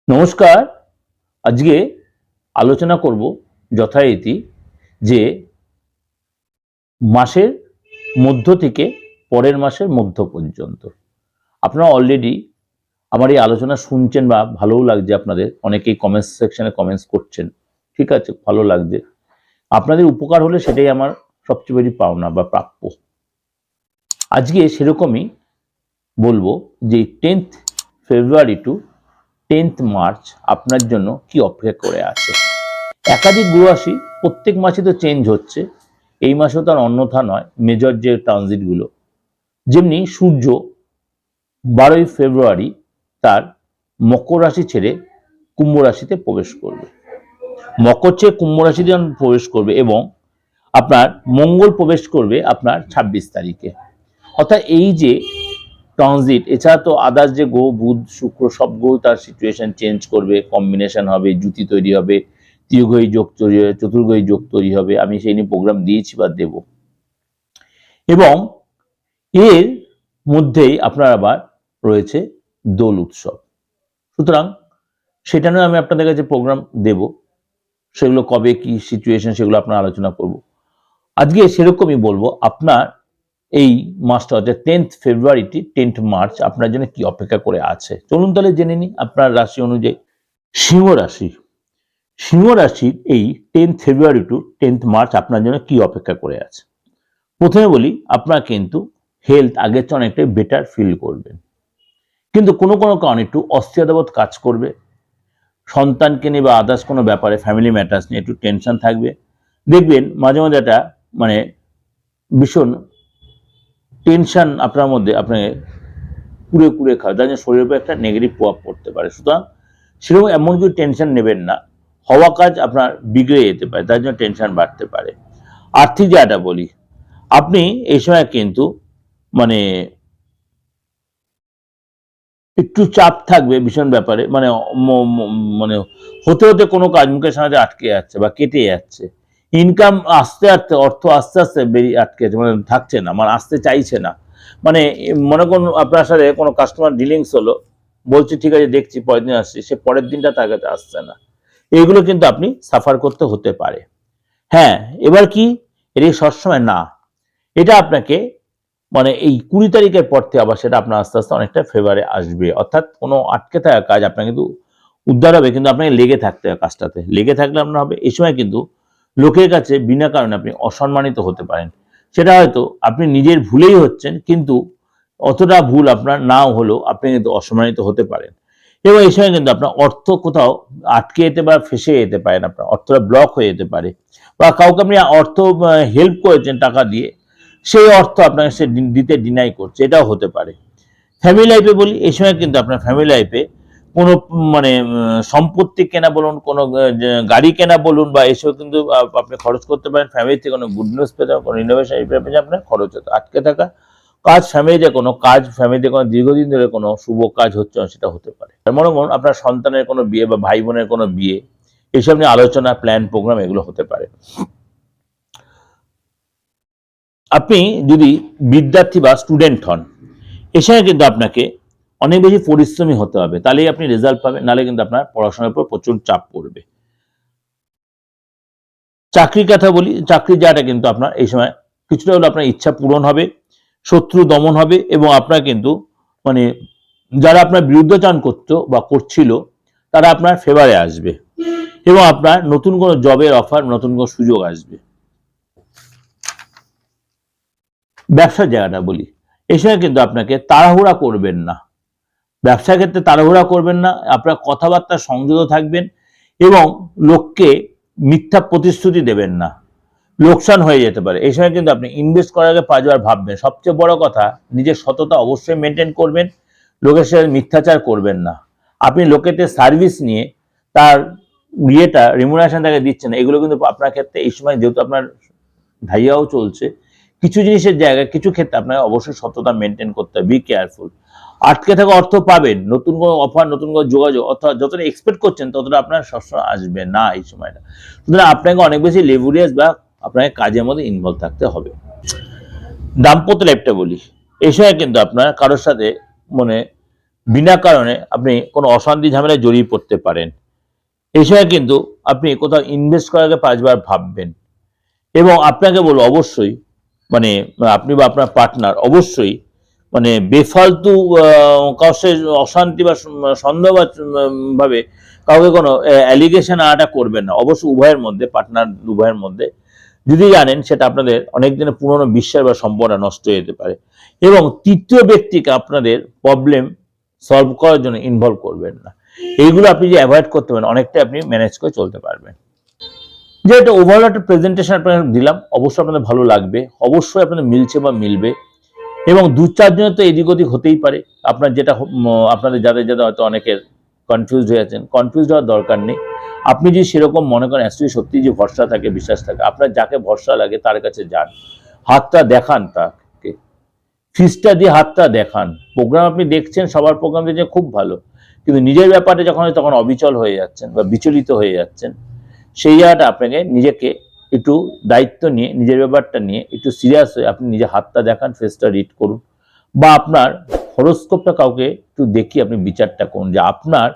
নমস্কার। আজকে আলোচনা করব যথারীতি যে মাসের মধ্য থেকে পরের মাসের মধ্য পর্যন্ত। আপনারা অলরেডি আমার এই আলোচনা শুনছেন বা ভালোও লাগছে, আপনাদের অনেকেই কমেন্টস সেকশনে কমেন্টস করছেন, ঠিক আছে, ভালো লাগছে। আপনাদের উপকার হলে সেটাই আমার সবচেয়ে বেশি পাওনা বা প্রাপ্য। আজকে সেরকমই বলবো যে 10th ফেব্রুয়ারি টু 10th মার্চ আপনার জন্য কি অপেক্ষা করে আছে। একাধিক গ্রহ রাশি প্রত্যেক মাসে তো চেঞ্জ হচ্ছে, এই মাসেও তার অন্যথা নয়। মেজর যে ট্রানজিটগুলো, যেমনি সূর্য 12ই ফেব্রুয়ারি তার মকর রাশি ছেড়ে কুম্ভ রাশিতে প্রবেশ করবে, মকর ছেড়ে কুম্ভ রাশিতে প্রবেশ করবে, এবং আপনার মঙ্গল প্রবেশ করবে আপনার 26 তারিখে। অর্থাৎ এই যে ট্রানজিট, এছাড়া তো আদার্স যে গ্রহ বুধ শুক্র সব গ্রহ তার সিচুয়েশন চেঞ্জ করবে, কম্বিনেশন হবে, জুতি তৈরি হবে, ত্রিগ্রহী যোগ তৈরি হবে, চতুর্গ্রহী যোগ তৈরি হবে। আমি সেই নিয়ে প্রোগ্রাম দিয়েছি বা দেব। এবং এর মধ্যেই আপনার আবার রয়েছে দোল উৎসব। সুতরাং সেটা নিয়ে আমি আপনাদের কাছে প্রোগ্রাম দেব, সেগুলো কবে কি সিচুয়েশন সেগুলো আপনার আলোচনা করব। আজকে সেরকমই বলবো আপনার এই মাসটা অর্থাৎ 10th ফেব্রুয়ারি 10th মার্চ আপনার জন্য কি অপেক্ষা করে আছে। চলুন তাহলে জেনে নিই আপনার রাশি অনুযায়ী। সিংহ রাশি, সিংহ রাশির এই 10th ফেব্রুয়ারি টু 10th মার্চ আপনার জন্য কি অপেক্ষা করে আছে। প্রথমে বলি, আপনার কিন্তু হেলথ আগের চেয়ে অনেকটাই বেটার ফিল করবেন, কিন্তু কোনো কোনো কারণে একটু অস্থিরতাবোধ কাজ করবে। সন্তানকে নিয়ে বা আদার্স কোনো ব্যাপারে ফ্যামিলি ম্যাটার্স নিয়ে একটু টেনশন থাকবে। দেখবেন মাঝে মাঝে একটা মানে ভীষণ টেনশন আপনার মধ্যে আপনাকে কুড়ে কুড়ে খাওয়া, যার জন্য শরীরের উপর একটা নেগেটিভ প্রভাব পড়তে পারে। সুতরাং সেরকম এমন কিছু টেনশন নেবেন না, হওয়া কাজ আপনার বিগড়ে যেতে পারে, তার জন্য টেনশন বাড়তে পারে। আর্থিক জায়গাটা বলি, আপনি এই সময় কিন্তু মানে একটু চাপ থাকবে ভীষণ ব্যাপারে, মানে মানে হতে হতে কোনো কাজ মুখের সামনে আটকে যাচ্ছে বা কেটে যাচ্ছে। ইনকাম আস্তে আস্তে, অর্থ আস্তে আস্তে বেরিয়ে আটকে যাচ্ছে, মানে থাকছে না, মানে আসতে চাইছে না। মানে মনে করুন আপনার সাথে কোনো কাস্টমার ডিলিংস হলো, বলছি ঠিক আছে দেখছি পরের দিন আসছি, সে পরের দিনটা তার কাছে আসছে না। এইগুলো কিন্তু আপনি সাফার করতে হতে পারে। হ্যাঁ, এবার কি এটা সবসময় না, এটা আপনাকে মানে এই 20 তারিখের পর থেকে আবার সেটা আপনার আস্তে আস্তে অনেকটা ফেভারে আসবে। অর্থাৎ কোনো আটকে থাকা কাজ আপনার কিন্তু উদ্ধার হবে, কিন্তু আপনাকে লেগে থাকতে হবে, কাজটাতে লেগে থাকলে আপনার হবে। এই সময় কিন্তু লোকের কাছে বিনা কারণে আপনি অসম্মানিত হতে পারেন। সেটা হয়তো আপনি নিজের ভুলেই হচ্ছেন, কিন্তু অতটা ভুল আপনার নাও হলেও আপনি কিন্তু অসম্মানিত হতে পারেন। এবং এই সময় কিন্তু আপনার অর্থ কোথাও আটকে যেতে বা ফেসে যেতে পারেন, আপনার অর্থটা ব্লক হয়ে যেতে পারে, বা কাউকে আপনি অর্থ হেল্প করেছেন টাকা দিয়ে, সেই অর্থ আপনাকে সে দিতে ডিনাই করছে, এটাও হতে পারে। ফ্যামিলি লাইফে বলি, এই সময় কিন্তু আপনার ফ্যামিলি লাইফে কোনো মানে সম্পত্তি কেনা বলুন, কোনো গাড়ি কেনা বলুন, বা এসব কিন্তু আপনি খরচ করতে পারেন। ফ্যামিলিতে কোনো গুড নিউজ পেতে, কোনো ইনোভেশন পেতে আপনার খরচ হতে আটকে থাকা কাজ, ফ্যামিলিতে কোনো কাজ, ফ্যামিলিতে কোনো দীর্ঘদিন ধরে কোনো শুভ কাজ হচ্ছে সেটা হতে পারে। মনে করুন আপনার সন্তানের কোনো বিয়ে বা ভাই বোনের কোনো বিয়ে, এইসব নিয়ে আলোচনা, প্ল্যান, প্রোগ্রাম এগুলো হতে পারে। আপনি যদি বিদ্যার্থী বা স্টুডেন্ট হন, এ সময় কিন্তু আপনাকে অনেক বেশি পরিশ্রমী হতে হবে, তাহলেই আপনি রেজাল্ট পাবেন, নাহলে কিন্তু আপনার পড়াশোনার উপর প্রচুর চাপ পড়বে। চাকরির কথা বলি, চাকরির জায়গাটা কিন্তু আপনার এই সময় কিছুটা হলে আপনার ইচ্ছা পূরণ হবে, শত্রু দমন হবে, এবং আপনার কিন্তু মানে যারা আপনার বিরুদ্ধাচরণ করতো বা করছিল তারা আপনার ফেভারে আসবে, এবং আপনার নতুন কোনো জবের অফার, নতুন কোনো সুযোগ আসবে। ব্যবসার জায়গাটা বলি, এই সময় কিন্তু আপনাকে তাড়াহুড়া করবেন না, ব্যবসার ক্ষেত্রে তাড়াহুড়া করবেন না, আপনার কথাবার্তা সংযত থাকবেন, এবং লোককে মিথ্যা প্রতিশ্রুতি দেবেন না, লোকসান হয়ে যেতে পারে। এই সময় কিন্তু আপনি ইনভেস্ট করার আগে 5বার ভাববেন। সবচেয়ে বড় কথা, নিজের সততা অবশ্যই মেনটেন করবেন, লোকের সাথে মিথ্যাচার করবেন না। আপনি লোকেতে সার্ভিস নিয়ে তার ইয়েটা রিমুনারেশন তাকে দিচ্ছেন, এগুলো কিন্তু আপনার ক্ষেত্রে এই সময়, যেহেতু আপনার ঢাইয়াও চলছে, কিছু জিনিসের জায়গায় কিছু ক্ষেত্রে আপনাকে অবশ্যই সততা মেনটেন করতে হবে। Be careful. আটকে থাকা অর্থ পাবেন, নতুন কোনো অফার, নতুন কোনো যোগাযোগ, অর্থাৎ যতটা এক্সপেক্ট করছেন ততটা আপনার সবসময় আসবে না এই সময়টা। সুতরাং আপনাকে অনেক বেশি লেভারেজ বা আপনাকে কাজের মধ্যে ইনভলভ থাকতে হবে। দাম্পত্য লাইফটা বলি, এই সময় কিন্তু আপনার কারোর সাথে মানে বিনা কারণে আপনি কোনো অশান্তি ঝামেলায় জড়িয়ে পড়তে পারেন। এই সময় কিন্তু আপনি কোথাও ইনভেস্ট করার আগে 5 বার ভাববেন। এবং আপনাকে বলবো অবশ্যই মানে আপনি বা আপনার পার্টনার অবশ্যই মানে বেফালতু কারোর সাথে অশান্তি বা সন্দেহ বা ভাবে কাউকে কোনো অ্যালিগেশন আনাটা করবেন না। অবশ্যই উভয়ের মধ্যে, পার্টনার উভয়ের মধ্যে যদি জানেন সেটা আপনাদের অনেক দিনের পুরনো বিশ্বাস বা সম্পর্ক নষ্ট হয়ে যেতে পারে। এবং তৃতীয় ব্যক্তিকে আপনাদের প্রবলেম সলভ করার জন্য ইনভলভ করবেন না। এইগুলো আপনি যে অ্যাভয়েড করতে পারেন, অনেকটাই আপনি ম্যানেজ করে চলতে পারবেন। যে একটা ওভারঅল একটা প্রেজেন্টেশন আপনাকে দিলাম, অবশ্যই আপনাদের ভালো লাগবে, অবশ্যই আপনাদের মিলছে বা মিলবে। এবং 2-4 জনের তো এদিক ওদিক হতেই পারে। আপনার যেটা আপনাদের যাদের যাদের হয়তো অনেকের কনফিউজড হয়ে আছেন, কনফিউজড হওয়ার দরকার নেই। আপনি যদি সেরকম মনে করেন অ্যাকচুয়ালি সত্যি যে ভরসা থাকে, বিশ্বাস থাকে, আপনার যাকে ভরসা লাগে তার কাছে যান, হাতটা দেখান তাকে, ফিসটা দিয়ে হাতটা দেখান। প্রোগ্রাম আপনি দেখছেন, সবার প্রোগ্রাম দেখছেন, খুব ভালো, কিন্তু নিজের ব্যাপারে যখন তখন অবিচল হয়ে যাচ্ছেন বা বিচলিত হয়ে যাচ্ছেন, সেই জায়গাটা আপনাকে নিজেকে একটু দায়িত্ব নিয়ে, নিজের ব্যাপারটা নিয়ে একটু সিরিয়াস হয়ে আপনি নিজের হাতটা দেখান, ফেসটা রিড করুন, বা আপনার হরোস্কোপটা কাউকে একটু দেখিয়ে আপনি বিচারটা করুন যে আপনার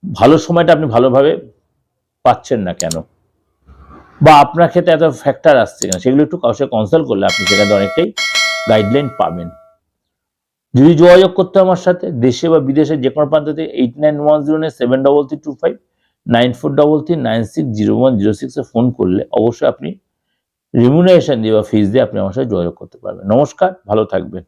ভালো সময়টা আপনি ভালোভাবে পাচ্ছেন না কেন, বা আপনার ক্ষেত্রে এত ফ্যাক্টর আসছে কেন, সেগুলো একটু কারোর সাথে কনসাল্ট করলে আপনি সেখানে অনেকটাই গাইডলাইন পাবেন। যদি যোগাযোগ করতে আমার সাথে দেশে বা বিদেশে যে কোনো প্রান্ত থেকে 8910 73325 9433960106 ফোন করলে অবশ্যই আপনি রিমুনারেশন দিয়ে বা ফিস দিয়ে আপনি আমার সাথে যোগাযোগ করতে পারবেন। নমস্কার, ভালো থাকবেন।